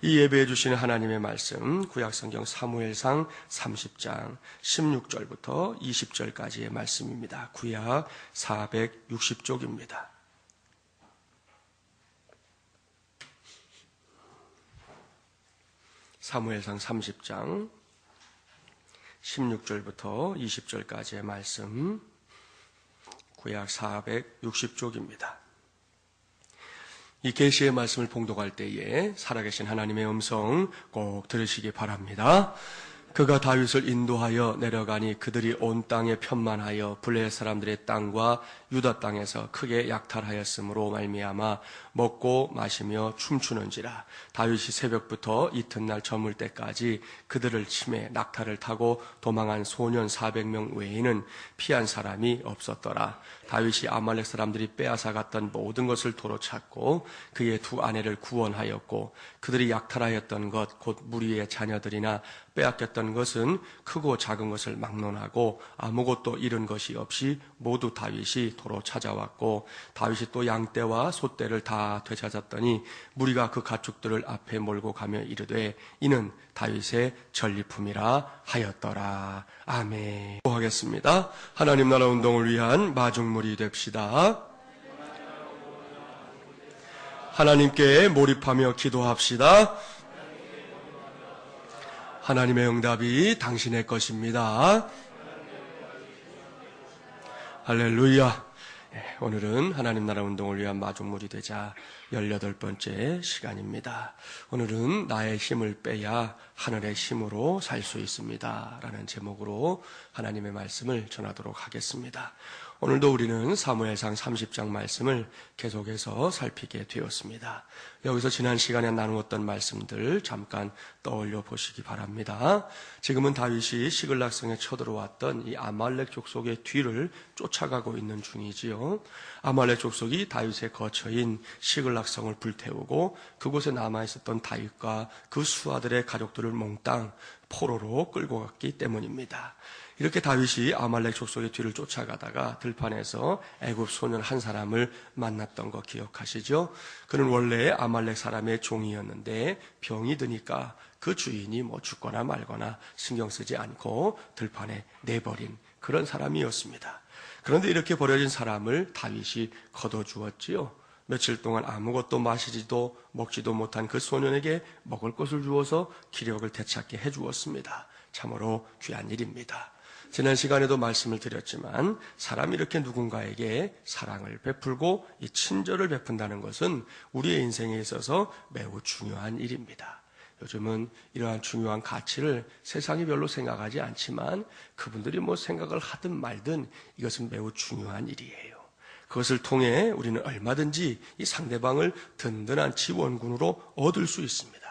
이 예배해 주시는 하나님의 말씀, 구약성경 사무엘상 30장 16절부터 20절까지의 말씀입니다. 구약 460쪽입니다. 사무엘상 30장 16절부터 20절까지의 말씀, 구약 460쪽입니다. 이 계시의 말씀을 봉독할 때에 살아계신 하나님의 음성 꼭 들으시기 바랍니다. 그가 다윗을 인도하여 내려가니 그들이 온 땅에 편만하여 블레셋 사람들의 땅과 유다 땅에서 크게 약탈하였으므로 말미암아 먹고 마시며 춤추는지라. 다윗이 새벽부터 이튿날 저물 때까지 그들을 치매 낙타를 타고 도망한 소년 400명 외에는 피한 사람이 없었더라. 다윗이 아말렉 사람들이 빼앗아갔던 모든 것을 도로 찾고 그의 두 아내를 구원하였고 그들이 약탈하였던 것 곧 무리의 자녀들이나 빼앗겼던 것은 크고 작은 것을 막론하고 아무것도 잃은 것이 없이 모두 다윗이 도로 찾아왔고 다윗이 또 양떼와 소떼를 다 되찾았더니 무리가 그 가축들을 앞에 몰고 가며 이르되 이는 다윗의 전리품이라 하였더라. 아멘. 기도하겠습니다. 하나님 나라 운동을 위한 마중물이 됩시다. 하나님께 몰입하며 기도합시다. 하나님의 응답이 당신의 것입니다. 할렐루야. 오늘은 하나님 나라 운동을 위한 마중물이 되자 18번째 시간입니다. 오늘은 나의 힘을 빼야 하늘의 힘으로 살 수 있습니다 라는 제목으로 하나님의 말씀을 전하도록 하겠습니다. 오늘도 우리는 사무엘상 30장 말씀을 계속해서 살피게 되었습니다. 여기서 지난 시간에 나누었던 말씀들 잠깐 떠올려 보시기 바랍니다. 지금은 다윗이 시글락성에 쳐들어왔던 이 아말렉 족속의 뒤를 쫓아가고 있는 중이지요. 아말렉 족속이 다윗의 거처인 시글락성을 불태우고 그곳에 남아있었던 다윗과 그 수하들의 가족들을 몽땅 포로로 끌고 갔기 때문입니다. 이렇게 다윗이 아말렉 족속의 뒤를 쫓아가다가 들판에서 애굽 소년 한 사람을 만났던 거 기억하시죠? 그는 원래 아말렉 사람의 종이었는데 병이 드니까 그 주인이 죽거나 말거나 신경 쓰지 않고 들판에 내버린 그런 사람이었습니다. 그런데 이렇게 버려진 사람을 다윗이 거둬주었지요. 며칠 동안 아무것도 마시지도 먹지도 못한 그 소년에게 먹을 것을 주어서 기력을 되찾게 해주었습니다. 참으로 귀한 일입니다. 지난 시간에도 말씀을 드렸지만 사람이 이렇게 누군가에게 사랑을 베풀고 이 친절을 베푼다는 것은 우리의 인생에 있어서 매우 중요한 일입니다. 요즘은 이러한 중요한 가치를 세상이 별로 생각하지 않지만 그분들이 생각을 하든 말든 이것은 매우 중요한 일이에요. 그것을 통해 우리는 얼마든지 이 상대방을 든든한 지원군으로 얻을 수 있습니다.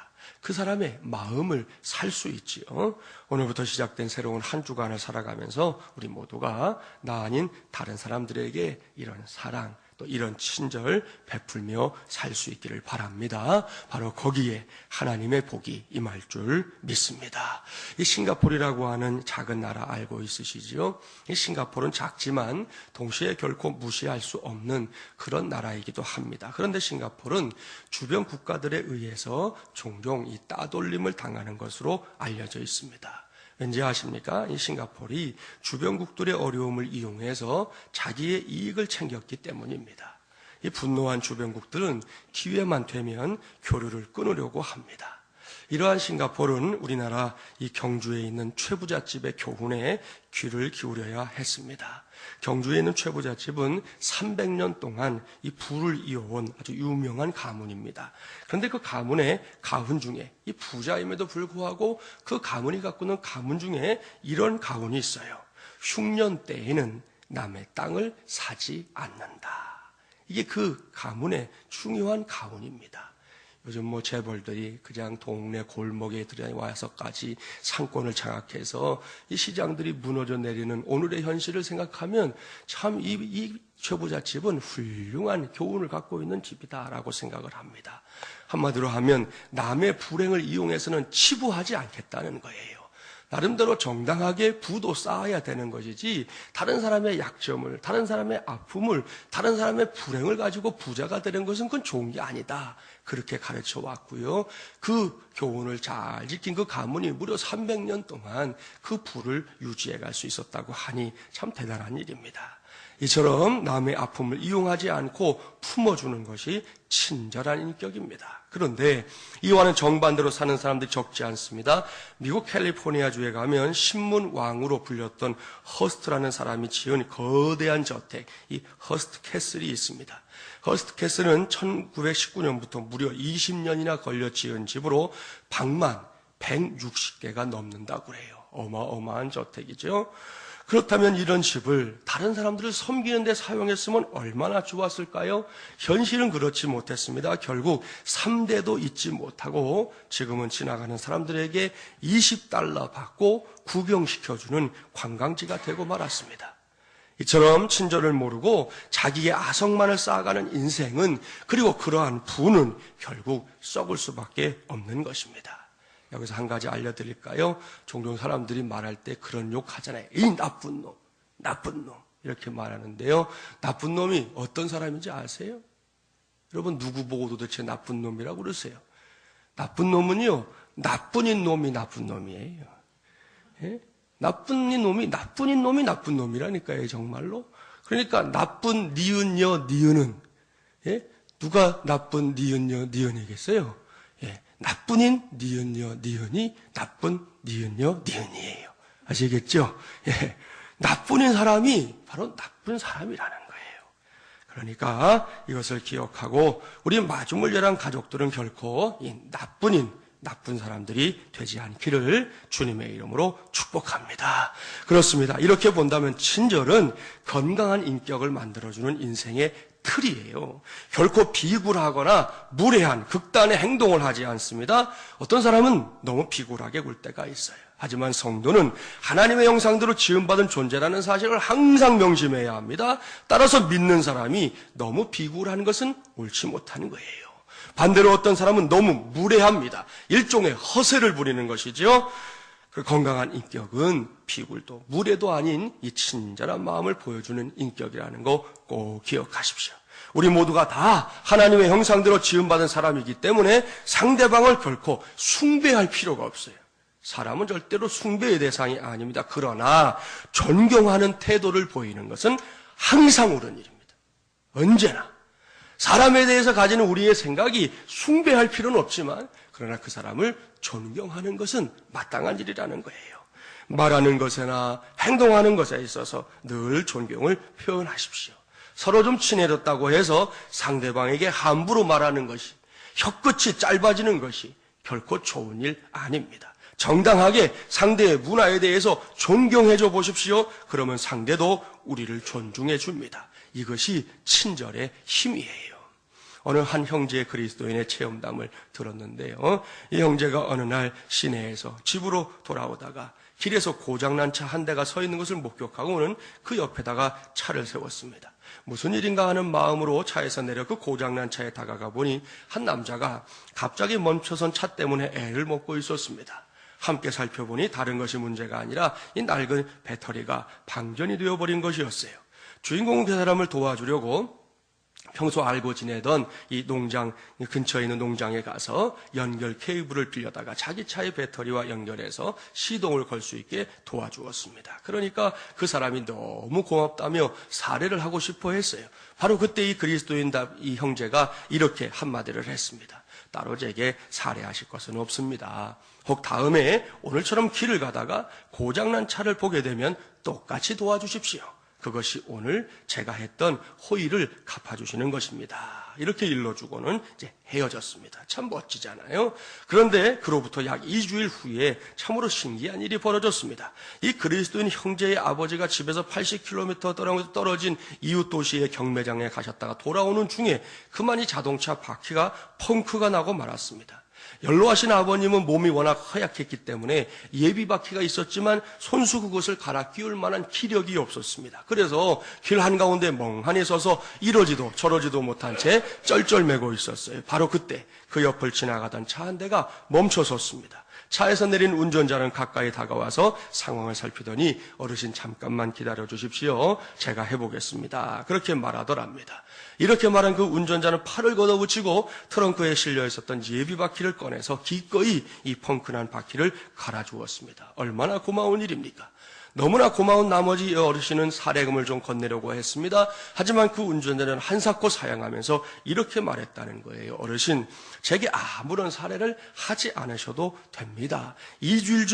그 사람의 마음을 살 수 있지요. 오늘부터 시작된 새로운 한 주간을 살아가면서 우리 모두가 나 아닌 다른 사람들에게 이런 사랑 또 이런 친절 베풀며 살 수 있기를 바랍니다. 바로 거기에 하나님의 복이 임할 줄 믿습니다. 이 싱가포르라고 하는 작은 나라 알고 있으시지요? 이 싱가포르는 작지만 동시에 결코 무시할 수 없는 그런 나라이기도 합니다. 그런데 싱가포르는 주변 국가들에 의해서 종종 이 따돌림을 당하는 것으로 알려져 있습니다. 왠지 아십니까? 이 싱가포르이 주변국들의 어려움을 이용해서 자기의 이익을 챙겼기 때문입니다. 이 분노한 주변국들은 기회만 되면 교류를 끊으려고 합니다. 이러한 싱가포르는 우리나라 이 경주에 있는 최부잣집의 교훈에 귀를 기울여야 했습니다. 경주에 있는 최부잣집은 300년 동안 이 부를 이어온 아주 유명한 가문입니다. 그런데 그 가문의 가훈 중에 이 부자임에도 불구하고 그 가문이 갖고 있는 가문 중에 이런 가훈이 있어요. 흉년 때에는 남의 땅을 사지 않는다. 이게 그 가문의 중요한 가훈입니다. 요즘 재벌들이 그냥 동네 골목에 들어와서까지 상권을 장악해서 이 시장들이 무너져 내리는 오늘의 현실을 생각하면 참 이 최부잣집은 훌륭한 교훈을 갖고 있는 집이다라고 생각을 합니다. 한마디로 하면 남의 불행을 이용해서는 치부하지 않겠다는 거예요. 나름대로 정당하게 부도 쌓아야 되는 것이지, 다른 사람의 약점을, 다른 사람의 아픔을, 다른 사람의 불행을 가지고 부자가 되는 것은 그건 좋은 게 아니다. 그렇게 가르쳐 왔고요. 그 교훈을 잘 지킨 그 가문이 무려 300년 동안 그 부를 유지해 갈 수 있었다고 하니 참 대단한 일입니다. 이처럼 남의 아픔을 이용하지 않고 품어주는 것이 친절한 인격입니다. 그런데 이와는 정반대로 사는 사람들이 적지 않습니다. 미국 캘리포니아주에 가면 신문왕으로 불렸던 허스트라는 사람이 지은 거대한 저택, 이 허스트 캐슬이 있습니다. 허스트 캐슬은 1919년부터 무려 20년이나 걸려 지은 집으로 방만 160개가 넘는다고 그래요. 어마어마한 저택이죠. 그렇다면 이런 집을 다른 사람들을 섬기는 데 사용했으면 얼마나 좋았을까요? 현실은 그렇지 못했습니다. 결국 3대도 잊지 못하고 지금은 지나가는 사람들에게 $20 받고 구경시켜주는 관광지가 되고 말았습니다. 이처럼 친절을 모르고 자기의 아성만을 쌓아가는 인생은, 그리고 그러한 부는 결국 썩을 수밖에 없는 것입니다. 여기서 한 가지 알려드릴까요? 종종 사람들이 말할 때 그런 욕 하잖아요. 이 나쁜 놈, 나쁜 놈. 이렇게 말하는데요. 나쁜 놈이 어떤 사람인지 아세요? 여러분, 누구 보고 도대체 나쁜 놈이라고 그러세요? 나쁜 놈은요, 나쁜인 놈이 나쁜 놈이에요. 예? 나쁜인 놈이 나쁜 놈이라니까요, 정말로. 그러니까 나쁜 니은요, 니은은, 예? 누가 나쁜 니은요, 니은이겠어요? 예. 나쁜인 니은요, 니은이 나쁜 니은요, 니은이에요. 아시겠죠? 예. 나쁜인 사람이 바로 나쁜 사람이라는 거예요. 그러니까 이것을 기억하고 우리 마중물려란 가족들은 결코 이 나쁜 사람들이 되지 않기를 주님의 이름으로 축복합니다. 그렇습니다. 이렇게 본다면 친절은 건강한 인격을 만들어주는 인생의 틀이에요. 결코 비굴하거나 무례한 극단의 행동을 하지 않습니다. 어떤 사람은 너무 비굴하게 굴 때가 있어요. 하지만 성도는 하나님의 형상대로 지음받은 존재라는 사실을 항상 명심해야 합니다. 따라서 믿는 사람이 너무 비굴한 것은 옳지 못하는 거예요. 반대로 어떤 사람은 너무 무례합니다. 일종의 허세를 부리는 것이죠. 그 건강한 인격은 비굴도 무례도 아닌 이 친절한 마음을 보여주는 인격이라는 거 꼭 기억하십시오. 우리 모두가 다 하나님의 형상대로 지음받은 사람이기 때문에 상대방을 결코 숭배할 필요가 없어요. 사람은 절대로 숭배의 대상이 아닙니다. 그러나 존경하는 태도를 보이는 것은 항상 옳은 일입니다. 언제나. 사람에 대해서 가지는 우리의 생각이 숭배할 필요는 없지만, 그러나 그 사람을 존경하는 것은 마땅한 일이라는 거예요. 말하는 것이나 행동하는 것에 있어서 늘 존경을 표현하십시오. 서로 좀 친해졌다고 해서 상대방에게 함부로 말하는 것이, 혀끝이 짧아지는 것이 결코 좋은 일 아닙니다. 정당하게 상대의 문화에 대해서 존경해줘 보십시오. 그러면 상대도 우리를 존중해 줍니다. 이것이 친절의 힘이에요. 어느 한 형제의 그리스도인의 체험담을 들었는데요. 이 형제가 어느 날 시내에서 집으로 돌아오다가 길에서 고장난 차 한 대가 서 있는 것을 목격하고는 그 옆에다가 차를 세웠습니다. 무슨 일인가 하는 마음으로 차에서 내려 그 고장난 차에 다가가 보니 한 남자가 갑자기 멈춰선 차 때문에 애를 먹고 있었습니다. 함께 살펴보니 다른 것이 문제가 아니라 이 낡은 배터리가 방전이 되어버린 것이었어요. 주인공은 그 사람을 도와주려고 평소 알고 지내던 이 농장 근처에 있는 농장에 가서 연결 케이블을 빌려다가 자기 차의 배터리와 연결해서 시동을 걸 수 있게 도와주었습니다. 그러니까 그 사람이 너무 고맙다며 사례를 하고 싶어 했어요. 바로 그때 이 그리스도인 이 형제가 이렇게 한마디를 했습니다. 따로 제게 사례하실 것은 없습니다. 혹 다음에 오늘처럼 길을 가다가 고장난 차를 보게 되면 똑같이 도와주십시오. 그것이 오늘 제가 했던 호의를 갚아주시는 것입니다. 이렇게 일러주고는 이제 헤어졌습니다. 참 멋지잖아요. 그런데 그로부터 약 2주일 후에 참으로 신기한 일이 벌어졌습니다. 이 그리스도인 형제의 아버지가 집에서 80km 떨어진 이웃 도시의 경매장에 가셨다가 돌아오는 중에 그만 이 자동차 바퀴가 펑크가 나고 말았습니다. 연로하신 아버님은 몸이 워낙 허약했기 때문에 예비 바퀴가 있었지만 손수 그것을 갈아 끼울 만한 기력이 없었습니다. 그래서 길 한가운데 멍하니 서서 이러지도 저러지도 못한 채 쩔쩔매고 있었어요. 바로 그때 그 옆을 지나가던 차 한 대가 멈춰섰습니다. 차에서 내린 운전자는 가까이 다가와서 상황을 살피더니 어르신 잠깐만 기다려 주십시오. 제가 해보겠습니다. 그렇게 말하더랍니다. 이렇게 말한 그 운전자는 팔을 걷어붙이고 트렁크에 실려 있었던 예비바퀴를 꺼내서 기꺼이 이 펑크난 바퀴를 갈아주었습니다. 얼마나 고마운 일입니까? 너무나 고마운 나머지 어르신은 사례금을 좀 건네려고 했습니다. 하지만 그 운전자는 한사코 사양하면서 이렇게 말했다는 거예요. 어르신, 제게 아무런 사례를 하지 않으셔도 됩니다. 2주일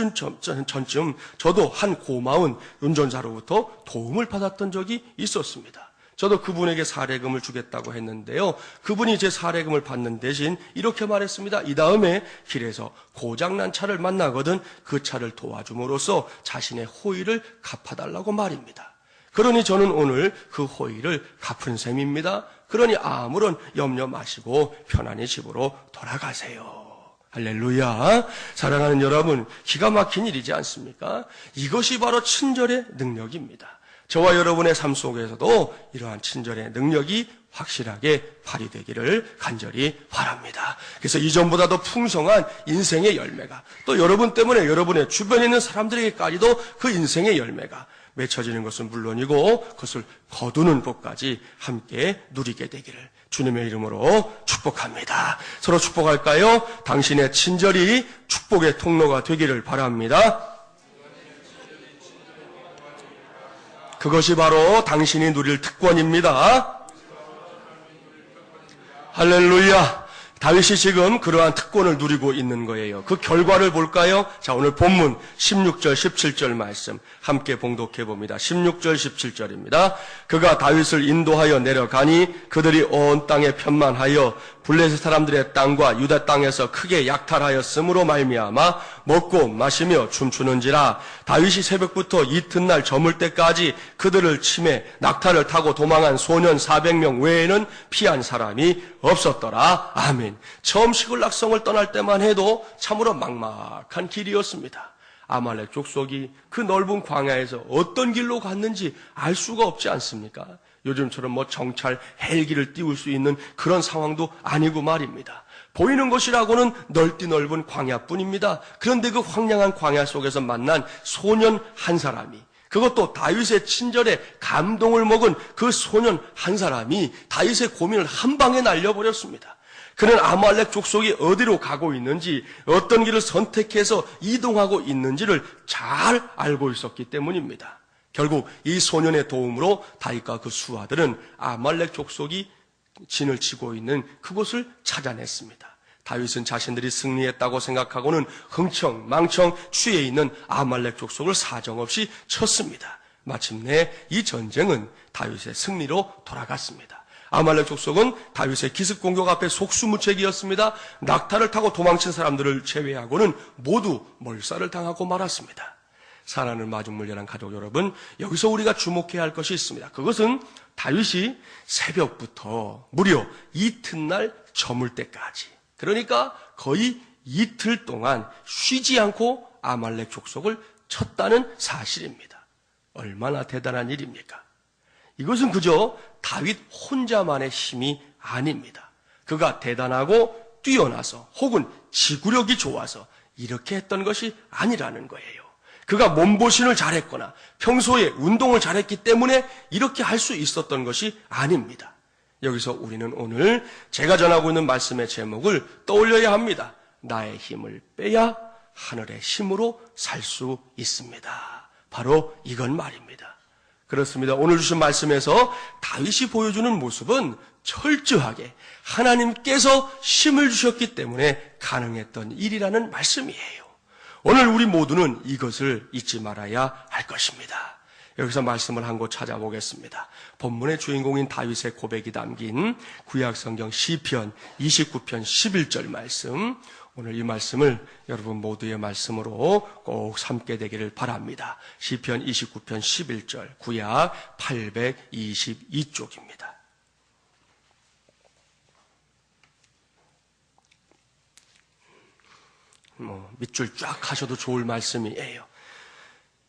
전쯤 저도 한 고마운 운전자로부터 도움을 받았던 적이 있었습니다. 저도 그분에게 사례금을 주겠다고 했는데요. 그분이 제 사례금을 받는 대신 이렇게 말했습니다. 이 다음에 길에서 고장난 차를 만나거든 그 차를 도와줌으로써 자신의 호의를 갚아달라고 말입니다. 그러니 저는 오늘 그 호의를 갚은 셈입니다. 그러니 아무런 염려 마시고 편안히 집으로 돌아가세요. 할렐루야. 사랑하는 여러분, 기가 막힌 일이지 않습니까? 이것이 바로 친절의 능력입니다. 저와 여러분의 삶 속에서도 이러한 친절의 능력이 확실하게 발휘되기를 간절히 바랍니다. 그래서 이전보다 더 풍성한 인생의 열매가, 또 여러분 때문에 여러분의 주변에 있는 사람들에게까지도 그 인생의 열매가 맺혀지는 것은 물론이고 그것을 거두는 것까지 함께 누리게 되기를 주님의 이름으로 축복합니다. 서로 축복할까요? 당신의 친절이 축복의 통로가 되기를 바랍니다. 그것이 바로 당신이 누릴 특권입니다. 할렐루야. 다윗이 지금 그러한 특권을 누리고 있는 거예요. 그 결과를 볼까요? 자, 오늘 본문 16절 17절 말씀 함께 봉독해 봅니다. 16절 17절입니다. 그가 다윗을 인도하여 내려가니 그들이 온 땅에 편만하여 블레셋 사람들의 땅과 유다 땅에서 크게 약탈하였으므로 말미암아 먹고 마시며 춤추는지라. 다윗이 새벽부터 이튿날 저물 때까지 그들을 치매 낙타를 타고 도망한 소년 400명 외에는 피한 사람이 없었더라. 아멘. 처음 시글락성을 떠날 때만 해도 참으로 막막한 길이었습니다. 아말렉 족속이 그 넓은 광야에서 어떤 길로 갔는지 알 수가 없지 않습니까? 요즘처럼 정찰 헬기를 띄울 수 있는 그런 상황도 아니고 말입니다. 보이는 것이라고는 넓디 넓은 광야뿐입니다. 그런데 그 황량한 광야 속에서 만난 소년 한 사람이, 그것도 다윗의 친절에 감동을 먹은 그 소년 한 사람이 다윗의 고민을 한 방에 날려버렸습니다. 그는 아말렉 족속이 어디로 가고 있는지, 어떤 길을 선택해서 이동하고 있는지를 잘 알고 있었기 때문입니다. 결국 이 소년의 도움으로 다윗과 그 수하들은 아말렉 족속이 진을 치고 있는 그곳을 찾아냈습니다. 다윗은 자신들이 승리했다고 생각하고는 흥청망청 취해 있는 아말렉 족속을 사정없이 쳤습니다. 마침내 이 전쟁은 다윗의 승리로 돌아갔습니다. 아말렉 족속은 다윗의 기습 공격 앞에 속수무책이었습니다. 낙타를 타고 도망친 사람들을 제외하고는 모두 몰살을 당하고 말았습니다. 사랑하는 마중물려한 가족 여러분, 여기서 우리가 주목해야 할 것이 있습니다. 그것은 다윗이 새벽부터 무려 이튿날 저물 때까지, 그러니까 거의 이틀 동안 쉬지 않고 아말렉 족속을 쳤다는 사실입니다. 얼마나 대단한 일입니까? 이것은 그저 다윗 혼자만의 힘이 아닙니다. 그가 대단하고 뛰어나서 혹은 지구력이 좋아서 이렇게 했던 것이 아니라는 거예요. 그가 몸보신을 잘했거나 평소에 운동을 잘했기 때문에 이렇게 할 수 있었던 것이 아닙니다. 여기서 우리는 오늘 제가 전하고 있는 말씀의 제목을 떠올려야 합니다. 나의 힘을 빼야 하늘의 힘으로 살 수 있습니다. 바로 이건 말입니다. 그렇습니다. 오늘 주신 말씀에서 다윗이 보여주는 모습은 철저하게 하나님께서 힘을 주셨기 때문에 가능했던 일이라는 말씀이에요. 오늘 우리 모두는 이것을 잊지 말아야 할 것입니다. 여기서 말씀을 한 곳 찾아보겠습니다. 본문의 주인공인 다윗의 고백이 담긴 구약성경 시편 29편 11절 말씀, 오늘 이 말씀을 여러분 모두의 말씀으로 꼭 삼게 되기를 바랍니다. 시편 29편 11절, 구약 822쪽입니다. 밑줄 쫙 하셔도 좋을 말씀이에요.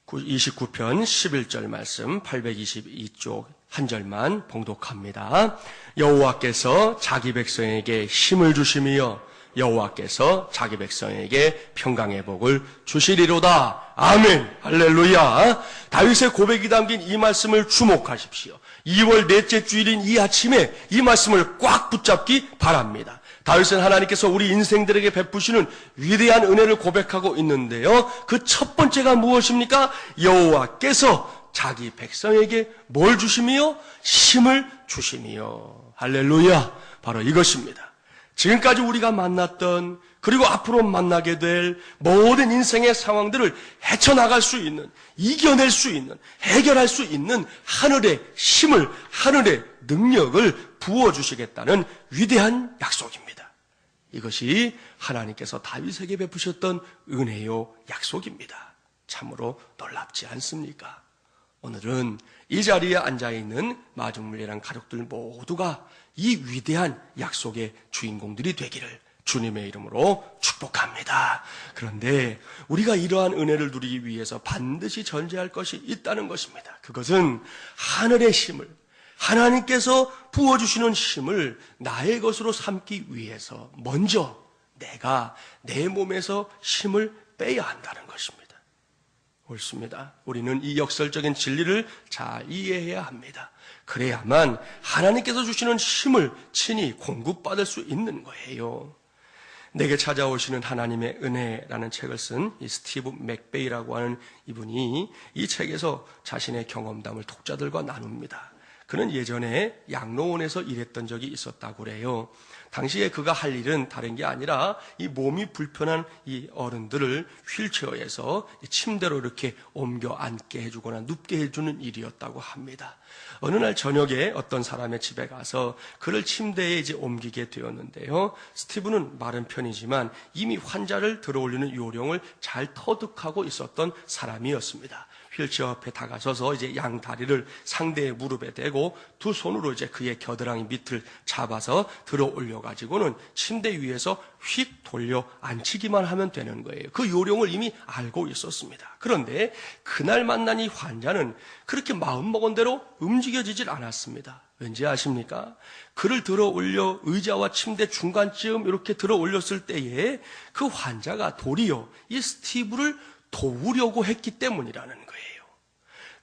29편 11절 말씀 822쪽 한 절만 봉독합니다. 여호와께서 자기 백성에게 힘을 주시며 여호와께서 자기 백성에게 평강의 복을 주시리로다. 아멘. 할렐루야. 다윗의 고백이 담긴 이 말씀을 주목하십시오. 2월 넷째 주일인 이 아침에 이 말씀을 꽉 붙잡기 바랍니다. 다윗은 하나님께서 우리 인생들에게 베푸시는 위대한 은혜를 고백하고 있는데요. 그 첫 번째가 무엇입니까? 여호와께서 자기 백성에게 뭘 주시며? 쉼을 주시며. 할렐루야. 바로 이것입니다. 지금까지 우리가 만났던 그리고 앞으로 만나게 될 모든 인생의 상황들을 헤쳐나갈 수 있는, 이겨낼 수 있는, 해결할 수 있는 하늘의 힘을, 하늘의 능력을 부어주시겠다는 위대한 약속입니다. 이것이 하나님께서 다윗에게 베푸셨던 은혜요 약속입니다. 참으로 놀랍지 않습니까? 오늘은 이 자리에 앉아있는 마중물이란 가족들 모두가 이 위대한 약속의 주인공들이 되기를 주님의 이름으로 축복합니다. 그런데 우리가 이러한 은혜를 누리기 위해서 반드시 전제할 것이 있다는 것입니다. 그것은 하늘의 힘을, 하나님께서 부어주시는 힘을 나의 것으로 삼기 위해서 먼저 내가 내 몸에서 힘을 빼야 한다는 것입니다. 옳습니다. 우리는 이 역설적인 진리를 잘 이해해야 합니다. 그래야만 하나님께서 주시는 힘을 친히 공급받을 수 있는 거예요. 내게 찾아오시는 하나님의 은혜라는 책을 쓴 이 스티브 맥베이라고 하는 이분이 이 책에서 자신의 경험담을 독자들과 나눕니다. 그는 예전에 양로원에서 일했던 적이 있었다고 그래요. 당시에 그가 할 일은 다른 게 아니라 이 몸이 불편한 이 어른들을 휠체어에서 침대로 이렇게 옮겨 앉게 해주거나 눕게 해주는 일이었다고 합니다. 어느 날 저녁에 어떤 사람의 집에 가서 그를 침대에 이제 옮기게 되었는데요. 스티브는 마른 편이지만 이미 환자를 들어올리는 요령을 잘 터득하고 있었던 사람이었습니다. 휠체어 앞에 다가서서 이제 양 다리를 상대의 무릎에 대고 두 손으로 이제 그의 겨드랑이 밑을 잡아서 들어 올려가지고는 침대 위에서 휙 돌려 앉히기만 하면 되는 거예요. 그 요령을 이미 알고 있었습니다. 그런데 그날 만난 이 환자는 그렇게 마음먹은 대로 움직여지질 않았습니다. 왠지 아십니까? 그를 들어 올려 의자와 침대 중간쯤 이렇게 들어 올렸을 때에 그 환자가 도리어 이 스티브를 도우려고 했기 때문이라는 거예요.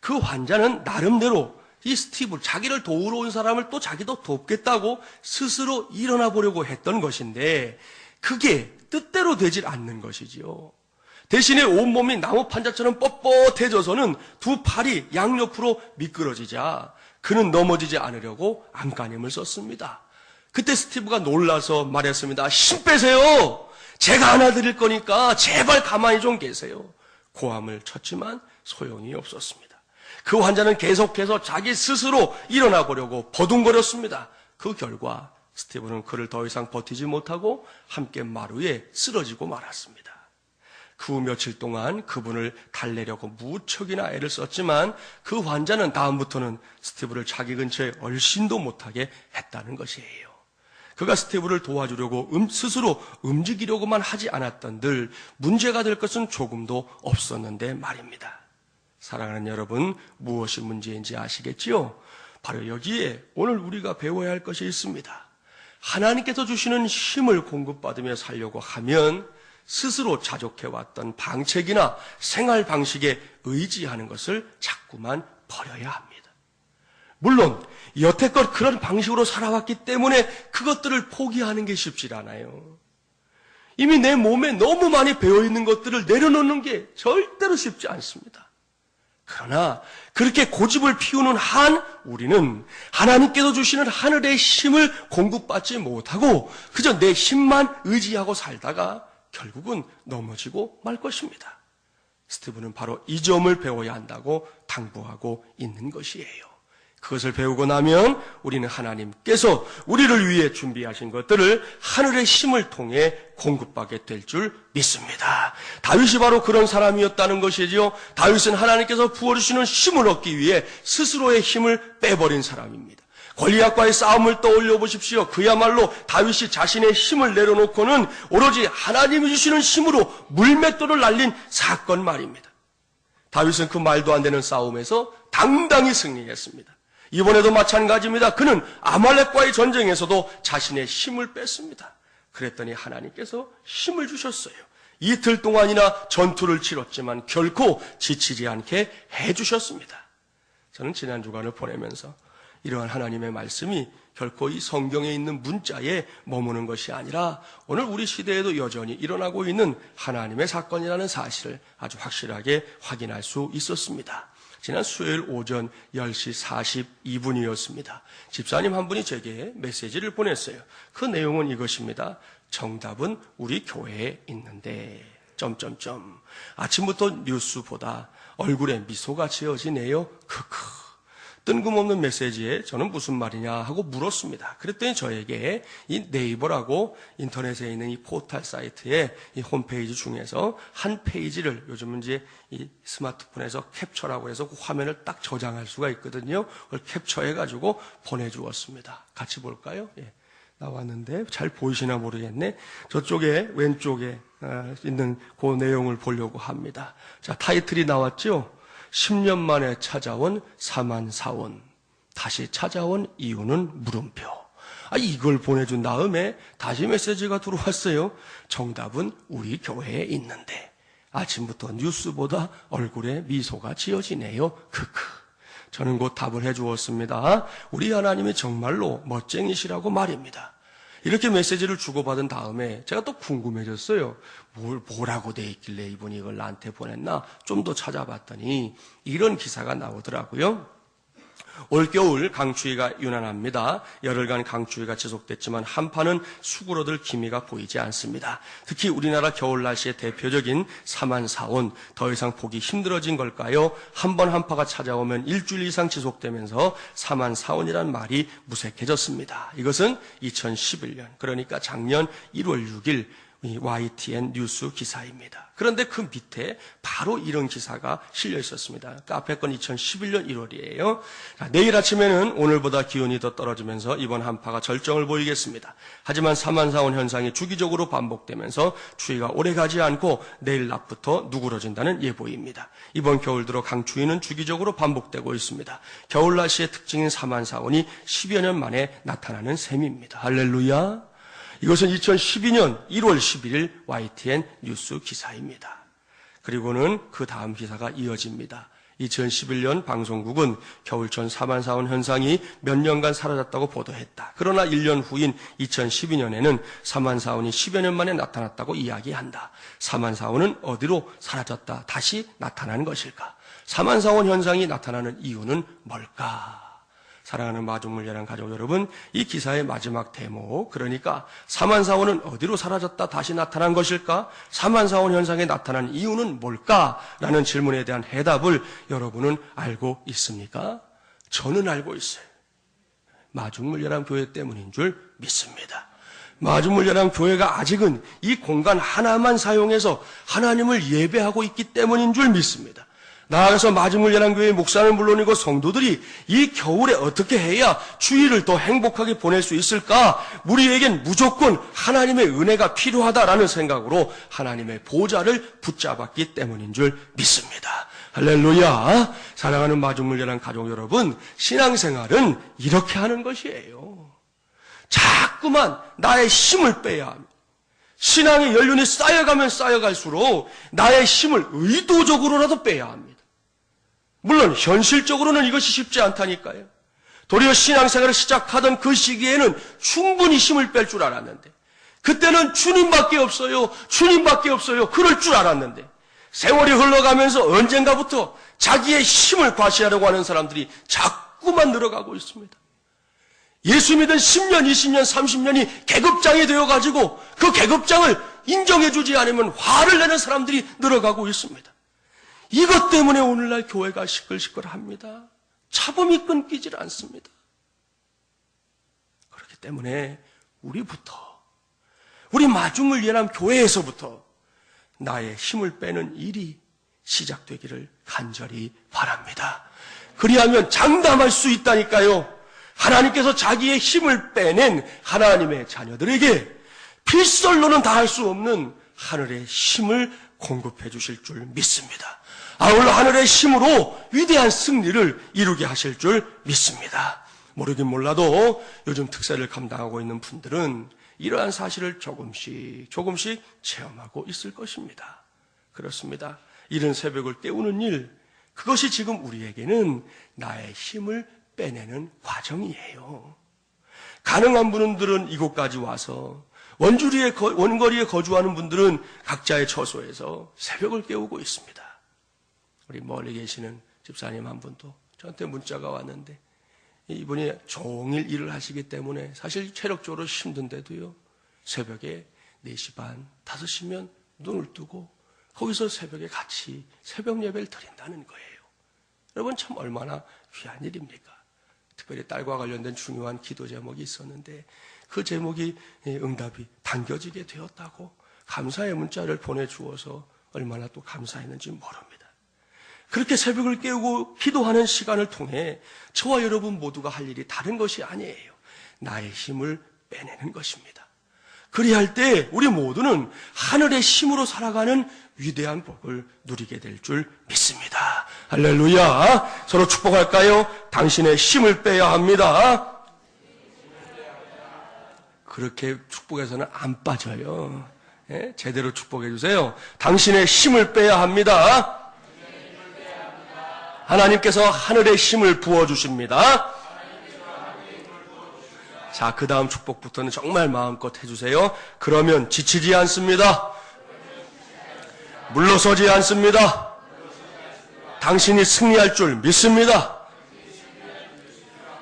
그 환자는 나름대로 이 스티브, 자기를 도우러 온 사람을 또 자기도 돕겠다고 스스로 일어나 보려고 했던 것인데 그게 뜻대로 되질 않는 것이지요. 대신에 온몸이 나무 판자처럼 뻣뻣해져서는 두 팔이 양옆으로 미끄러지자 그는 넘어지지 않으려고 안간힘을 썼습니다. 그때 스티브가 놀라서 말했습니다. 힘 빼세요. 제가 안아드릴 거니까 제발 가만히 좀 계세요. 고함을 쳤지만 소용이 없었습니다. 그 환자는 계속해서 자기 스스로 일어나 보려고 버둥거렸습니다. 그 결과 스티브는 그를 더 이상 버티지 못하고 함께 마루에 쓰러지고 말았습니다. 그 후 며칠 동안 그분을 달래려고 무척이나 애를 썼지만 그 환자는 다음부터는 스티브를 자기 근처에 얼씬도 못하게 했다는 것이에요. 그가 스티브를 도와주려고 스스로 움직이려고만 하지 않았던들 문제가 될 것은 조금도 없었는데 말입니다. 사랑하는 여러분, 무엇이 문제인지 아시겠지요? 바로 여기에 오늘 우리가 배워야 할 것이 있습니다. 하나님께서 주시는 힘을 공급받으며 살려고 하면 스스로 자족해왔던 방책이나 생활 방식에 의지하는 것을 자꾸만 버려야 합니다. 물론 여태껏 그런 방식으로 살아왔기 때문에 그것들을 포기하는 게 쉽지 않아요. 이미 내 몸에 너무 많이 배어있는 것들을 내려놓는 게 절대로 쉽지 않습니다. 그러나 그렇게 고집을 피우는 한 우리는 하나님께서 주시는 하늘의 힘을 공급받지 못하고 그저 내 힘만 의지하고 살다가 결국은 넘어지고 말 것입니다. 스티브는 바로 이 점을 배워야 한다고 당부하고 있는 것이에요. 그것을 배우고 나면 우리는 하나님께서 우리를 위해 준비하신 것들을 하늘의 힘을 통해 공급받게 될 줄 믿습니다. 다윗이 바로 그런 사람이었다는 것이지요. 다윗은 하나님께서 부어주시는 힘을 얻기 위해 스스로의 힘을 빼버린 사람입니다. 골리앗과의 싸움을 떠올려 보십시오. 그야말로 다윗이 자신의 힘을 내려놓고는 오로지 하나님이 주시는 힘으로 물맷돌을 날린 사건 말입니다. 다윗은 그 말도 안 되는 싸움에서 당당히 승리했습니다. 이번에도 마찬가지입니다. 그는 아말렉과의 전쟁에서도 자신의 힘을 뺐습니다. 그랬더니 하나님께서 힘을 주셨어요. 이틀 동안이나 전투를 치렀지만 결코 지치지 않게 해주셨습니다. 저는 지난 주간을 보내면서 이러한 하나님의 말씀이 결코 이 성경에 있는 문자에 머무는 것이 아니라 오늘 우리 시대에도 여전히 일어나고 있는 하나님의 사건이라는 사실을 아주 확실하게 확인할 수 있었습니다. 지난 수요일 오전 10시 42분이었습니다. 집사님 한 분이 제게 메시지를 보냈어요. 그 내용은 이것입니다. 정답은 우리 교회에 있는데... 아침부터 뉴스보다 얼굴에 미소가 지어지네요. 크크. 뜬금없는 메시지에 저는 무슨 말이냐 하고 물었습니다. 그랬더니 저에게 이 네이버라고 인터넷에 있는 이 포털 사이트의 이 홈페이지 중에서 한 페이지를 요즘은 이제 이 스마트폰에서 캡처라고 해서 그 화면을 딱 저장할 수가 있거든요. 그걸 캡처해가지고 보내주었습니다. 같이 볼까요? 예. 나왔는데 잘 보이시나 모르겠네. 저쪽에 왼쪽에 있는 그 내용을 보려고 합니다. 자, 타이틀이 나왔죠? 10년 만에 찾아온 사만사원. 다시 찾아온 이유는 물음표. 이걸 보내준 다음에 다시 메시지가 들어왔어요. 정답은 우리 교회에 있는데 아침부터 뉴스보다 얼굴에 미소가 지어지네요. 크크. 저는 곧 답을 해주었습니다. 우리 하나님이 정말로 멋쟁이시라고 말입니다. 이렇게 메시지를 주고받은 다음에 제가 또 궁금해졌어요. 뭐라고 돼 있길래 이분이 이걸 나한테 보냈나? 좀 더 찾아봤더니 이런 기사가 나오더라고요. 올겨울 강추위가 유난합니다. 열흘간 강추위가 지속됐지만 한파는 수그러들 기미가 보이지 않습니다. 특히 우리나라 겨울 날씨의 대표적인 사만사온, 더 이상 보기 힘들어진 걸까요? 한 번 한파가 찾아오면 일주일 이상 지속되면서 사만사온이란 말이 무색해졌습니다. 이것은 2011년, 그러니까 작년 1월 6일 YTN 뉴스 기사입니다. 그런데 그 밑에 바로 이런 기사가 실려 있었습니다. 카페 건 2011년 1월이에요. 내일 아침에는 오늘보다 기온이 더 떨어지면서 이번 한파가 절정을 보이겠습니다. 하지만 사만사온 현상이 주기적으로 반복되면서 추위가 오래가지 않고 내일 낮부터 누그러진다는 예보입니다. 이번 겨울 들어 강추위는 주기적으로 반복되고 있습니다. 겨울 날씨의 특징인 사만사온이 10여 년 만에 나타나는 셈입니다. 할렐루야. 이것은 2012년 1월 11일 YTN 뉴스 기사입니다. 그리고는 그 다음 기사가 이어집니다. 2011년 방송국은 겨울철 사만사온 현상이 몇 년간 사라졌다고 보도했다. 그러나 1년 후인 2012년에는 사만사온이 10여 년 만에 나타났다고 이야기한다. 사만사온은 어디로 사라졌다 다시 나타나는 것일까? 사만사온 현상이 나타나는 이유는 뭘까? 사랑하는 마중물려랑 가족 여러분, 이 기사의 마지막 대목, 그러니까 사만사온은 어디로 사라졌다 다시 나타난 것일까? 사만사온 현상에 나타난 이유는 뭘까? 라는 질문에 대한 해답을 여러분은 알고 있습니까? 저는 알고 있어요. 마중물려랑 교회 때문인 줄 믿습니다. 마중물려랑 교회가 아직은 이 공간 하나만 사용해서 하나님을 예배하고 있기 때문인 줄 믿습니다. 나아가서 마중물려랑 교회 목사는 물론이고 성도들이 이 겨울에 어떻게 해야 주일을 더 행복하게 보낼 수 있을까? 우리에겐 무조건 하나님의 은혜가 필요하다라는 생각으로 하나님의 보좌를 붙잡았기 때문인 줄 믿습니다. 할렐루야. 사랑하는 마중물려랑 가족 여러분, 신앙생활은 이렇게 하는 것이에요. 자꾸만 나의 힘을 빼야 합니다. 신앙의 연륜이 쌓여가면 쌓여갈수록 나의 힘을 의도적으로라도 빼야 합니다. 물론 현실적으로는 이것이 쉽지 않다니까요. 도리어 신앙생활을 시작하던 그 시기에는 충분히 힘을 뺄 줄 알았는데, 그때는 주님밖에 없어요. 주님밖에 없어요. 그럴 줄 알았는데, 세월이 흘러가면서 언젠가부터 자기의 힘을 과시하려고 하는 사람들이 자꾸만 늘어가고 있습니다. 예수 믿은 10년, 20년, 30년이 계급장이 되어가지고 그 계급장을 인정해주지 않으면 화를 내는 사람들이 늘어가고 있습니다. 이것 때문에 오늘날 교회가 시끌시끌합니다. 차범이 끊기질 않습니다. 그렇기 때문에 우리 마중물연합 교회에서부터 나의 힘을 빼는 일이 시작되기를 간절히 바랍니다. 그리하면 장담할 수 있다니까요. 하나님께서 자기의 힘을 빼낸 하나님의 자녀들에게 필설로는 다 할 수 없는 하늘의 힘을 공급해 주실 줄 믿습니다. 아울러 하늘의 힘으로 위대한 승리를 이루게 하실 줄 믿습니다. 모르긴 몰라도 요즘 특세를 감당하고 있는 분들은 이러한 사실을 조금씩 체험하고 있을 것입니다. 그렇습니다. 이른 새벽을 깨우는 일, 그것이 지금 우리에게는 나의 힘을 빼내는 과정이에요. 가능한 분들은 이곳까지 와서 원거리에 거주하는 분들은 각자의 처소에서 새벽을 깨우고 있습니다. 우리 멀리 계시는 집사님 한 분도 저한테 문자가 왔는데 이분이 종일 일을 하시기 때문에 사실 체력적으로 힘든데도요, 새벽에 4시 반, 5시면 눈을 뜨고 거기서 새벽에 같이 새벽 예배를 드린다는 거예요. 여러분, 참 얼마나 귀한 일입니까? 특별히 딸과 관련된 중요한 기도 제목이 있었는데 그 제목이 응답이 당겨지게 되었다고 감사의 문자를 보내주어서 얼마나 또 감사했는지 모릅니다. 그렇게 새벽을 깨우고 기도하는 시간을 통해 저와 여러분 모두가 할 일이 다른 것이 아니에요. 나의 힘을 빼내는 것입니다. 그리할 때 우리 모두는 하늘의 힘으로 살아가는 위대한 복을 누리게 될 줄 믿습니다. 할렐루야. 서로 축복할까요? 당신의 힘을 빼야 합니다. 그렇게 축복해서는 안 빠져요. 예? 제대로 축복해 주세요. 당신의 힘을 빼야 합니다. 하나님께서 하늘의 힘을 부어주십니다. 자, 그 다음 축복부터는 정말 마음껏 해주세요. 그러면 지치지 않습니다. 물러서지 않습니다. 당신이 승리할 줄 믿습니다.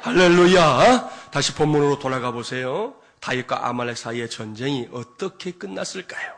할렐루야. 다시 본문으로 돌아가 보세요. 다윗과 아말렉 사이의 전쟁이 어떻게 끝났을까요?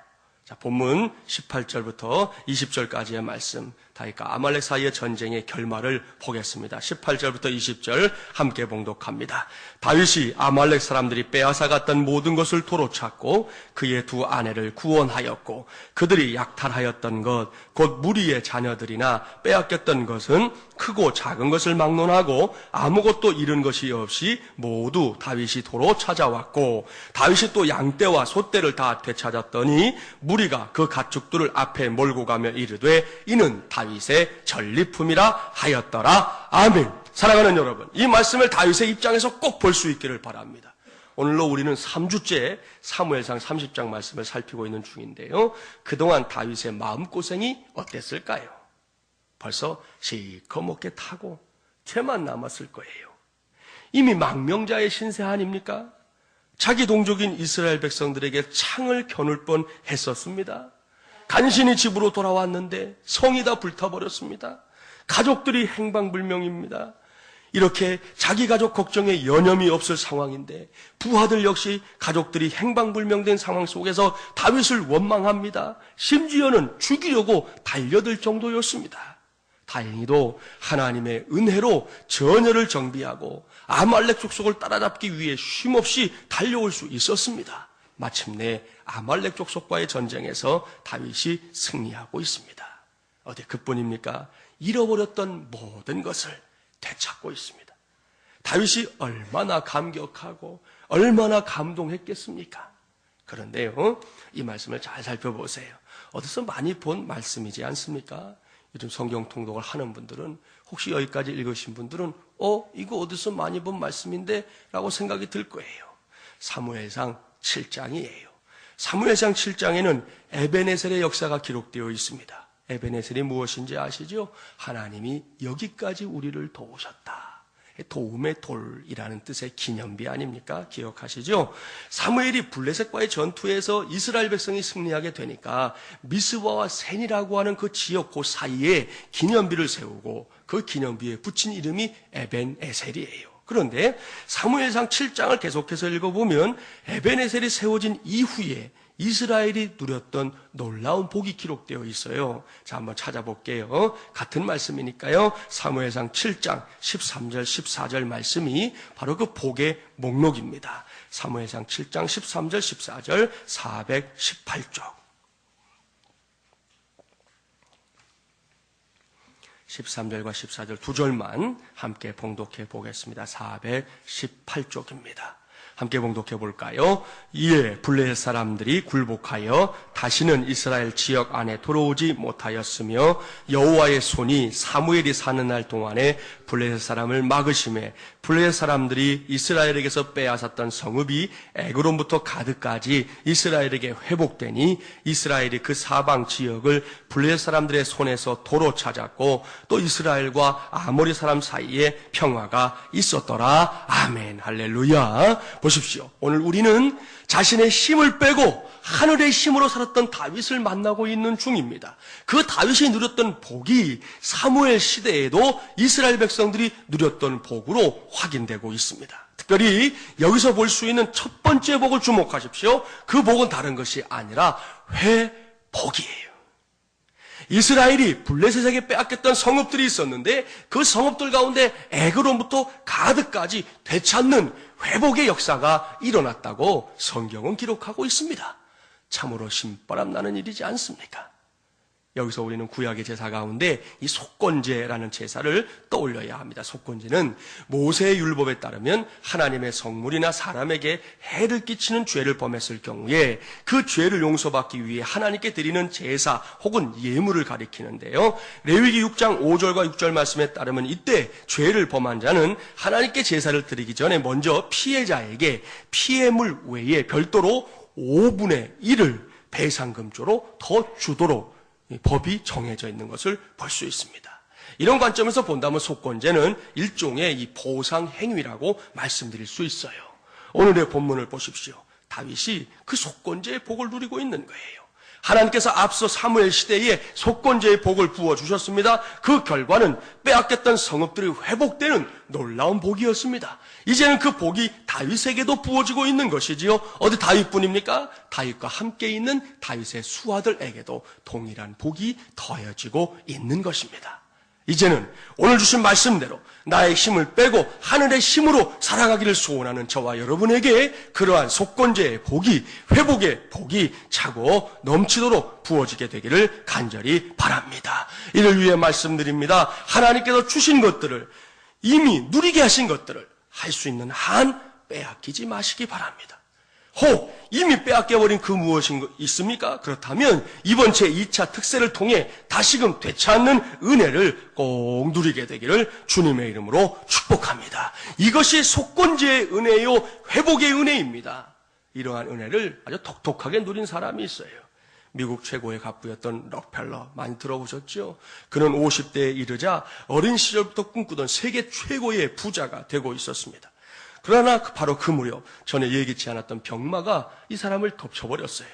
자, 본문 18절부터 20절까지의 말씀, 다윗과 아말렉 사이의 전쟁의 결말을 보겠습니다. 18절부터 20절 함께 봉독합니다. 다윗이 아말렉 사람들이 빼앗아갔던 모든 것을 도로 찾고 그의 두 아내를 구원하였고 그들이 약탈하였던 것, 곧 무리의 자녀들이나 빼앗겼던 것은 크고 작은 것을 막론하고 아무것도 잃은 것이 없이 모두 다윗이 도로 찾아왔고 다윗이 또 양떼와 소떼를 다 되찾았더니 무리가 그 가축들을 앞에 몰고 가며 이르되 이는 다윗의 전리품이라 하였더라. 아멘. 사랑하는 여러분, 이 말씀을 다윗의 입장에서 꼭 볼 수 있기를 바랍니다. 오늘로 우리는 3주째 사무엘상 30장 말씀을 살피고 있는 중인데요. 그동안 다윗의 마음고생이 어땠을까요? 벌써 시커멓게 타고 죄만 남았을 거예요. 이미 망명자의 신세 아닙니까? 자기 동족인 이스라엘 백성들에게 창을 겨눌 뻔 했었습니다. 간신히 집으로 돌아왔는데 성이 다 불타버렸습니다. 가족들이 행방불명입니다. 이렇게 자기 가족 걱정에 여념이 없을 상황인데 부하들 역시 가족들이 행방불명된 상황 속에서 다윗을 원망합니다. 심지어는 죽이려고 달려들 정도였습니다. 다행히도 하나님의 은혜로 전열을 정비하고 아말렉 족속을 따라잡기 위해 쉼없이 달려올 수 있었습니다. 마침내 아말렉 족속과의 전쟁에서 다윗이 승리하고 있습니다. 어디 그뿐입니까? 잃어버렸던 모든 것을 되찾고 있습니다. 다윗이 얼마나 감격하고 얼마나 감동했겠습니까? 그런데요, 이 말씀을 잘 살펴보세요. 어디서 많이 본 말씀이지 않습니까? 요즘 성경 통독을 하는 분들은, 혹시 여기까지 읽으신 분들은 이거 어디서 많이 본 말씀인데? 라고 생각이 들 거예요. 사무엘상 7장이에요. 사무엘상 7장에는 에베네셀의 역사가 기록되어 있습니다. 에베네셀이 무엇인지 아시죠? 하나님이 여기까지 우리를 도우셨다. 도움의 돌이라는 뜻의 기념비 아닙니까? 기억하시죠? 사무엘이 블레셋과의 전투에서 이스라엘 백성이 승리하게 되니까 미스바와 센이라고 하는 그 지역 그 사이에 기념비를 세우고 그 기념비에 붙인 이름이 에벤에셀이에요. 그런데 사무엘상 7장을 계속해서 읽어보면 에벤에셀이 세워진 이후에 이스라엘이 누렸던 놀라운 복이 기록되어 있어요. 자, 한번 찾아볼게요. 같은 말씀이니까요. 사무엘상 7장 13절 14절 말씀이 바로 그 복의 목록입니다. 사무엘상 7장 13절 14절 418쪽 13절과 14절 두 절만 함께 봉독해 보겠습니다. 418쪽입니다. 함께 봉독해 볼까요? 이에 블레셋 사람들이 굴복하여 다시는 이스라엘 지역 안에 들어오지 못하였으며 여호와의 손이 사무엘이 사는 날 동안에 블레셋 사람을 막으심에 블레셋 사람들이 이스라엘에게서 빼앗았던 성읍이 에그론부터 가드까지 이스라엘에게 회복되니 이스라엘이 그 사방 지역을 블레셋 사람들의 손에서 도로 찾았고 또 이스라엘과 아모리 사람 사이에 평화가 있었더라. 아멘. 할렐루야. 보십시오. 오늘 우리는 자신의 힘을 빼고 하늘의 힘으로 살았던 다윗을 만나고 있는 중입니다. 그 다윗이 누렸던 복이 사무엘 시대에도 이스라엘 백성들이 누렸던 복으로 확인되고 있습니다. 특별히 여기서 볼 수 있는 첫 번째 복을 주목하십시오. 그 복은 다른 것이 아니라 회복이에요. 이스라엘이 블레셋에게 빼앗겼던 성읍들이 있었는데 그 성읍들 가운데 에그론부터 가드까지 되찾는 회복의 역사가 일어났다고 성경은 기록하고 있습니다. 참으로 신바람 나는 일이지 않습니까? 여기서 우리는 구약의 제사 가운데 이 속건제라는 제사를 떠올려야 합니다. 속건제는 모세의 율법에 따르면 하나님의 성물이나 사람에게 해를 끼치는 죄를 범했을 경우에 그 죄를 용서받기 위해 하나님께 드리는 제사 혹은 예물을 가리키는데요. 레위기 6장 5절과 6절 말씀에 따르면 이때 죄를 범한 자는 하나님께 제사를 드리기 전에 먼저 피해자에게 피해물 외에 별도로 5분의 1을 배상금조로 더 주도록 법이 정해져 있는 것을 볼 수 있습니다. 이런 관점에서 본다면 속건제는 일종의 이 보상 행위라고 말씀드릴 수 있어요. 오늘의 본문을 보십시오. 다윗이 그 속건제의 복을 누리고 있는 거예요. 하나님께서 앞서 사무엘 시대에 속건제의 복을 부어주셨습니다. 그 결과는 빼앗겼던 성읍들이 회복되는 놀라운 복이었습니다. 이제는 그 복이 다윗에게도 부어지고 있는 것이지요. 어디 다윗뿐입니까? 다윗과 함께 있는 다윗의 수하들에게도 동일한 복이 더해지고 있는 것입니다. 이제는 오늘 주신 말씀대로 나의 힘을 빼고 하늘의 힘으로 살아가기를 소원하는 저와 여러분에게 그러한 속건제의 복이, 회복의 복이 차고 넘치도록 부어지게 되기를 간절히 바랍니다. 이를 위해 말씀드립니다. 하나님께서 주신 것들을, 이미 누리게 하신 것들을 할 수 있는 한 빼앗기지 마시기 바랍니다. 이미 빼앗겨버린 그 무엇인 것 있습니까? 그렇다면 이번 제2차 특세를 통해 다시금 되찾는 은혜를 꼭 누리게 되기를 주님의 이름으로 축복합니다. 이것이 속건제의 은혜요, 회복의 은혜입니다. 이러한 은혜를 아주 독특하게 누린 사람이 있어요. 미국 최고의 갑부였던 록펠러, 많이 들어보셨죠? 그는 50대에 이르자 어린 시절부터 꿈꾸던 세계 최고의 부자가 되고 있었습니다. 그러나 바로 그 무렵 전에 예기치 않았던 병마가 이 사람을 덮쳐버렸어요.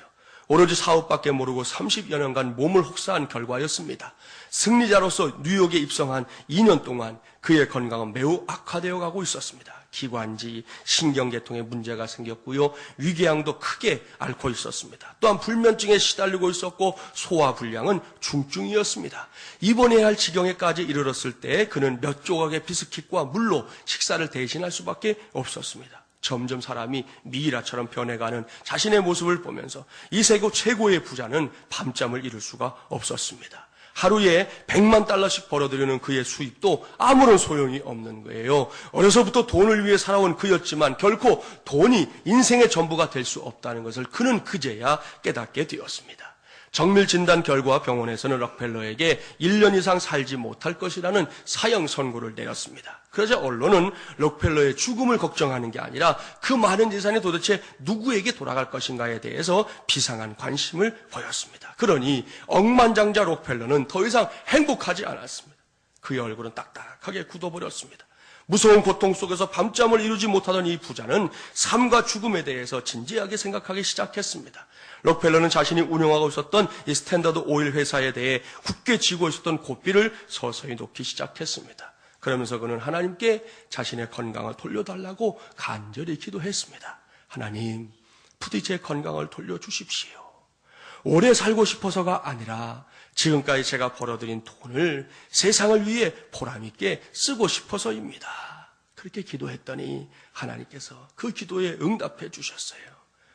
오로지 사업밖에 모르고 30여 년간 몸을 혹사한 결과였습니다. 승리자로서 뉴욕에 입성한 2년 동안 그의 건강은 매우 악화되어 가고 있었습니다. 기관지, 신경계통에 문제가 생겼고요. 위궤양도 크게 앓고 있었습니다. 또한 불면증에 시달리고 있었고 소화불량은 중증이었습니다. 입원해야 할 지경에까지 이르렀을 때 그는 몇 조각의 비스킷과 물로 식사를 대신할 수밖에 없었습니다. 점점 사람이 미이라처럼 변해가는 자신의 모습을 보면서 이 세계 최고의 부자는 밤잠을 이룰 수가 없었습니다. 하루에 100만 달러씩 벌어들이는 그의 수입도 아무런 소용이 없는 거예요. 어려서부터 돈을 위해 살아온 그였지만 결코 돈이 인생의 전부가 될 수 없다는 것을 그는 그제야 깨닫게 되었습니다. 정밀 진단 결과 병원에서는 록펠러에게 1년 이상 살지 못할 것이라는 사형 선고를 내렸습니다. 그러자 언론은 록펠러의 죽음을 걱정하는 게 아니라 그 많은 재산이 도대체 누구에게 돌아갈 것인가에 대해서 비상한 관심을 보였습니다. 그러니 억만장자 록펠러는 더 이상 행복하지 않았습니다. 그의 얼굴은 딱딱하게 굳어버렸습니다. 무서운 고통 속에서 밤잠을 이루지 못하던 이 부자는 삶과 죽음에 대해서 진지하게 생각하기 시작했습니다. 록펠러는 자신이 운영하고 있었던 이 스탠더드 오일 회사에 대해 굳게 쥐고 있었던 고삐를 서서히 놓기 시작했습니다. 그러면서 그는 하나님께 자신의 건강을 돌려달라고 간절히 기도했습니다. 하나님, 부디 제 건강을 돌려주십시오. 오래 살고 싶어서가 아니라 지금까지 제가 벌어들인 돈을 세상을 위해 보람있게 쓰고 싶어서입니다. 그렇게 기도했더니 하나님께서 그 기도에 응답해 주셨어요.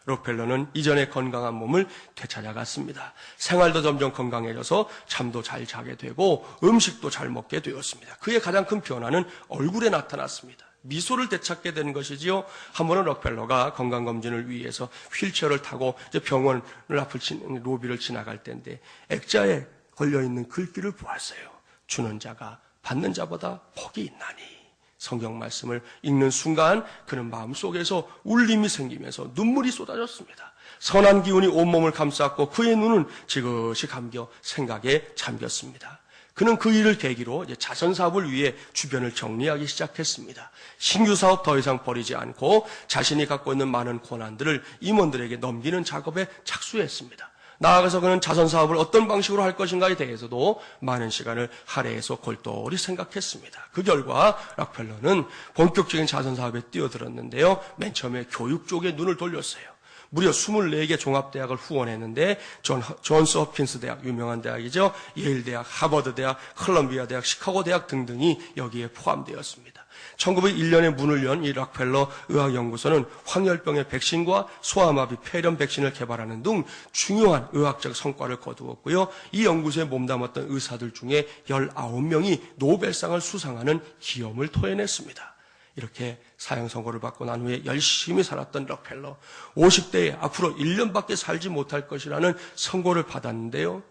록펠러는 이전의 건강한 몸을 되찾아갔습니다. 생활도 점점 건강해져서 잠도 잘 자게 되고 음식도 잘 먹게 되었습니다. 그의 가장 큰 변화는 얼굴에 나타났습니다. 미소를 되찾게 되는 것이지요. 한 번은 록펠러가 건강검진을 위해서 휠체어를 타고 이제 병원을 앞을 로비를 지나갈 때인데 액자에 걸려있는 글귀를 보았어요. 주는 자가 받는 자보다 복이 있나니. 성경 말씀을 읽는 순간 그는 마음속에서 울림이 생기면서 눈물이 쏟아졌습니다. 선한 기운이 온몸을 감쌌고 그의 눈은 지그시 감겨 생각에 잠겼습니다. 그는 그 일을 계기로 이제 자선사업을 위해 주변을 정리하기 시작했습니다. 신규 사업 더 이상 벌이지 않고 자신이 갖고 있는 많은 권한들을 임원들에게 넘기는 작업에 착수했습니다. 나아가서 그는 자선사업을 어떤 방식으로 할 것인가에 대해서도 많은 시간을 할애해서 골똘히 생각했습니다. 그 결과 록펠러는 본격적인 자선사업에 뛰어들었는데요. 맨 처음에 교육 쪽에 눈을 돌렸어요. 무려 24개 종합대학을 후원했는데 존스 홉킨스 대학, 유명한 대학이죠. 예일 대학, 하버드 대학, 컬럼비아 대학, 시카고 대학 등등이 여기에 포함되었습니다. 1901년에 문을 연 이 록펠러 의학연구소는 황열병의 백신과 소아마비, 폐렴 백신을 개발하는 등 중요한 의학적 성과를 거두었고요. 이 연구소에 몸담았던 의사들 중에 19명이 노벨상을 수상하는 기염을 토해냈습니다. 이렇게 사형 선고를 받고 난 후에 열심히 살았던 록펠러, 50대에 앞으로 1년밖에 살지 못할 것이라는 선고를 받았는데요.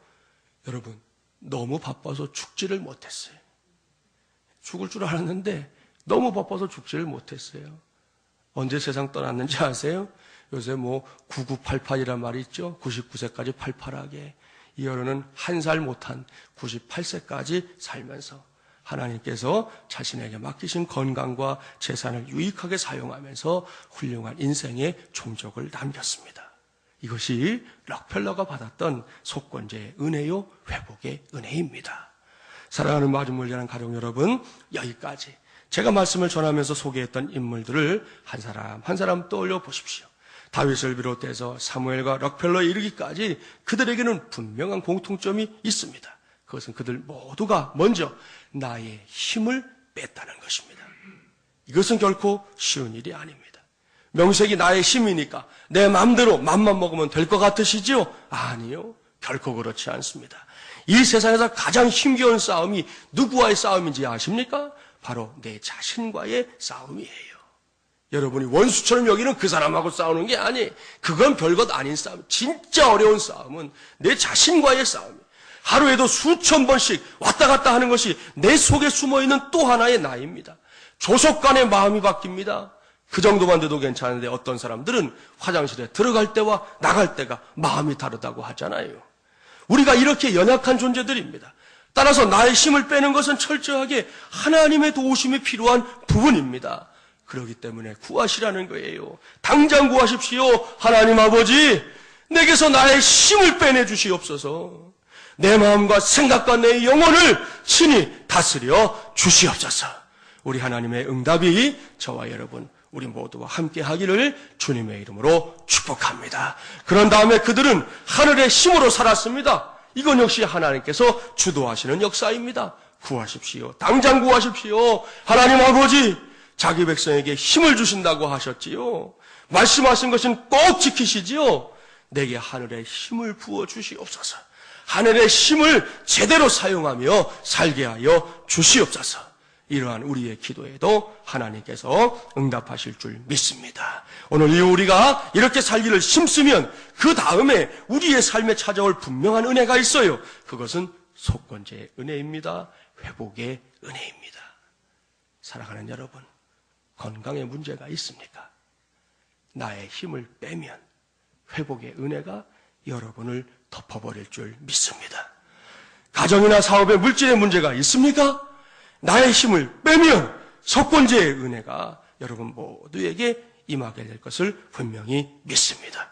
여러분, 너무 바빠서 죽지를 못했어요. 죽을 줄 알았는데 너무 바빠서 죽지를 못했어요. 언제 세상 떠났는지 아세요? 요새 9988이란 말이 있죠. 99세까지 팔팔하게. 이 여론은 한 살 못한 98세까지 살면서 하나님께서 자신에게 맡기신 건강과 재산을 유익하게 사용하면서 훌륭한 인생의 종적을 남겼습니다. 이것이 록펠러가 받았던 속건제의 은혜요, 회복의 은혜입니다. 사랑하는 마중물자는 가족 여러분, 여기까지 제가 말씀을 전하면서 소개했던 인물들을 한 사람 한 사람 떠올려 보십시오. 다윗을 비롯해서 사무엘과 록펠러에 이르기까지 그들에게는 분명한 공통점이 있습니다. 그것은 그들 모두가 먼저 나의 힘을 뺐다는 것입니다. 이것은 결코 쉬운 일이 아닙니다. 명색이 나의 힘이니까 내 마음대로 맘만 먹으면 될 것 같으시죠? 아니요. 결코 그렇지 않습니다. 이 세상에서 가장 힘겨운 싸움이 누구와의 싸움인지 아십니까? 바로 내 자신과의 싸움이에요. 여러분이 원수처럼 여기는 그 사람하고 싸우는 게 아니에요. 그건 별것 아닌 싸움. 진짜 어려운 싸움은 내 자신과의 싸움이에요. 하루에도 수천 번씩 왔다 갔다 하는 것이 내 속에 숨어있는 또 하나의 나입니다. 조속간에 마음이 바뀝니다. 그 정도만 돼도 괜찮은데 어떤 사람들은 화장실에 들어갈 때와 나갈 때가 마음이 다르다고 하잖아요. 우리가 이렇게 연약한 존재들입니다. 따라서 나의 힘을 빼는 것은 철저하게 하나님의 도우심이 필요한 부분입니다. 그렇기 때문에 구하시라는 거예요. 당장 구하십시오. 하나님 아버지, 내게서 나의 힘을 빼내 주시옵소서. 내 마음과 생각과 내 영혼을 친히 다스려 주시옵소서. 우리 하나님의 응답이 저와 여러분, 우리 모두와 함께 하기를 주님의 이름으로 축복합니다. 그런 다음에 그들은 하늘의 힘으로 살았습니다. 이건 역시 하나님께서 주도하시는 역사입니다. 구하십시오. 당장 구하십시오. 하나님 아버지, 자기 백성에게 힘을 주신다고 하셨지요. 말씀하신 것은 꼭 지키시지요. 내게 하늘의 힘을 부어 주시옵소서. 하늘의 힘을 제대로 사용하며 살게 하여 주시옵소서. 이러한 우리의 기도에도 하나님께서 응답하실 줄 믿습니다. 오늘 이 우리가 이렇게 살기를 힘쓰면 그 다음에 우리의 삶에 찾아올 분명한 은혜가 있어요. 그것은 속건제의 은혜입니다. 회복의 은혜입니다. 사랑하는 여러분, 건강에 문제가 있습니까? 나의 힘을 빼면 회복의 은혜가 여러분을 덮어버릴 줄 믿습니다. 가정이나 사업에 물질의 문제가 있습니까? 나의 힘을 빼면 속건제의 은혜가 여러분 모두에게 임하게 될 것을 분명히 믿습니다.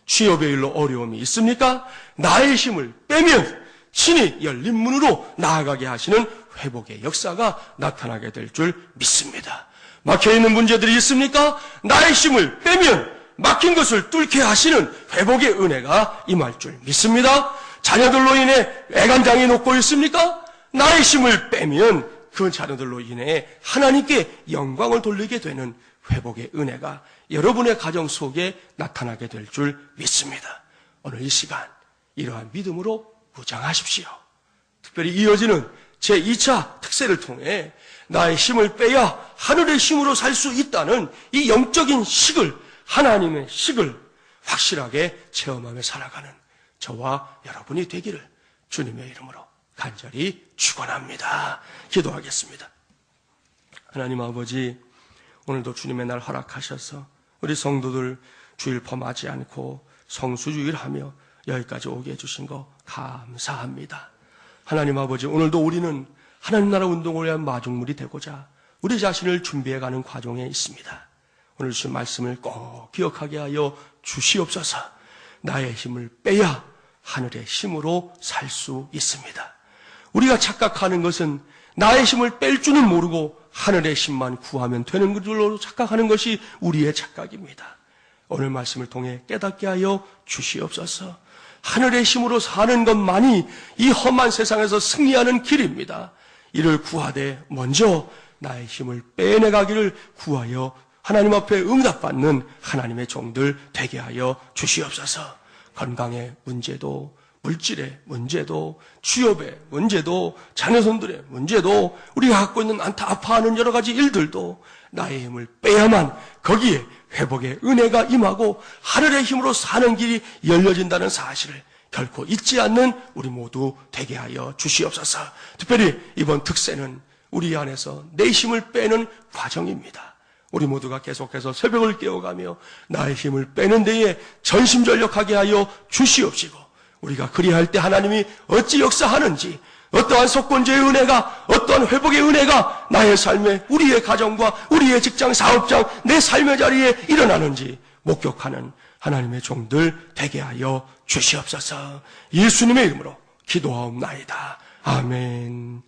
취업의 일로 어려움이 있습니까? 나의 힘을 빼면 친히 열린 문으로 나아가게 하시는 회복의 역사가 나타나게 될 줄 믿습니다. 막혀있는 문제들이 있습니까? 나의 힘을 빼면 막힌 것을 뚫게 하시는 회복의 은혜가 임할 줄 믿습니다. 자녀들로 인해 애간장이 녹고 있습니까? 나의 힘을 빼면 그 자녀들로 인해 하나님께 영광을 돌리게 되는 회복의 은혜가 여러분의 가정 속에 나타나게 될 줄 믿습니다. 오늘 이 시간 이러한 믿음으로 무장하십시오. 특별히 이어지는 제2차 특세를 통해 나의 힘을 빼야 하늘의 힘으로 살 수 있다는 이 영적인 식을, 하나님의 식을 확실하게 체험하며 살아가는 저와 여러분이 되기를 주님의 이름으로 간절히 축원합니다. 기도하겠습니다. 하나님 아버지, 오늘도 주님의 날 허락하셔서 우리 성도들 주일 범하지 않고 성수주일하며 여기까지 오게 해주신 거 감사합니다. 하나님 아버지, 오늘도 우리는 하나님 나라 운동을 위한 마중물이 되고자 우리 자신을 준비해가는 과정에 있습니다. 오늘 주신 말씀을 꼭 기억하게 하여 주시옵소서. 나의 힘을 빼야 하늘의 힘으로 살 수 있습니다. 우리가 착각하는 것은 나의 힘을 뺄 줄은 모르고 하늘의 힘만 구하면 되는 것으로 착각하는 것이 우리의 착각입니다. 오늘 말씀을 통해 깨닫게 하여 주시옵소서. 하늘의 힘으로 사는 것만이 이 험한 세상에서 승리하는 길입니다. 이를 구하되 먼저 나의 힘을 빼내가기를 구하여 하나님 앞에 응답받는 하나님의 종들 되게 하여 주시옵소서. 건강의 문제도, 물질의 문제도, 취업의 문제도, 자녀손들의 문제도, 우리가 갖고 있는 아파하는 여러 가지 일들도 나의 힘을 빼야만 거기에 회복의 은혜가 임하고 하늘의 힘으로 사는 길이 열려진다는 사실을 결코 잊지 않는 우리 모두 되게 하여 주시옵소서. 특별히 이번 특세는 우리 안에서 내 힘을 빼는 과정입니다. 우리 모두가 계속해서 새벽을 깨어가며 나의 힘을 빼는 데에 전심전력하게 하여 주시옵시고, 우리가 그리할 때 하나님이 어찌 역사하는지, 어떠한 속건제의 은혜가, 어떠한 회복의 은혜가 나의 삶에, 우리의 가정과 우리의 직장, 사업장, 내 삶의 자리에 일어나는지 목격하는 하나님의 종들 되게 하여 주시옵소서. 예수님의 이름으로 기도하옵나이다. 아멘.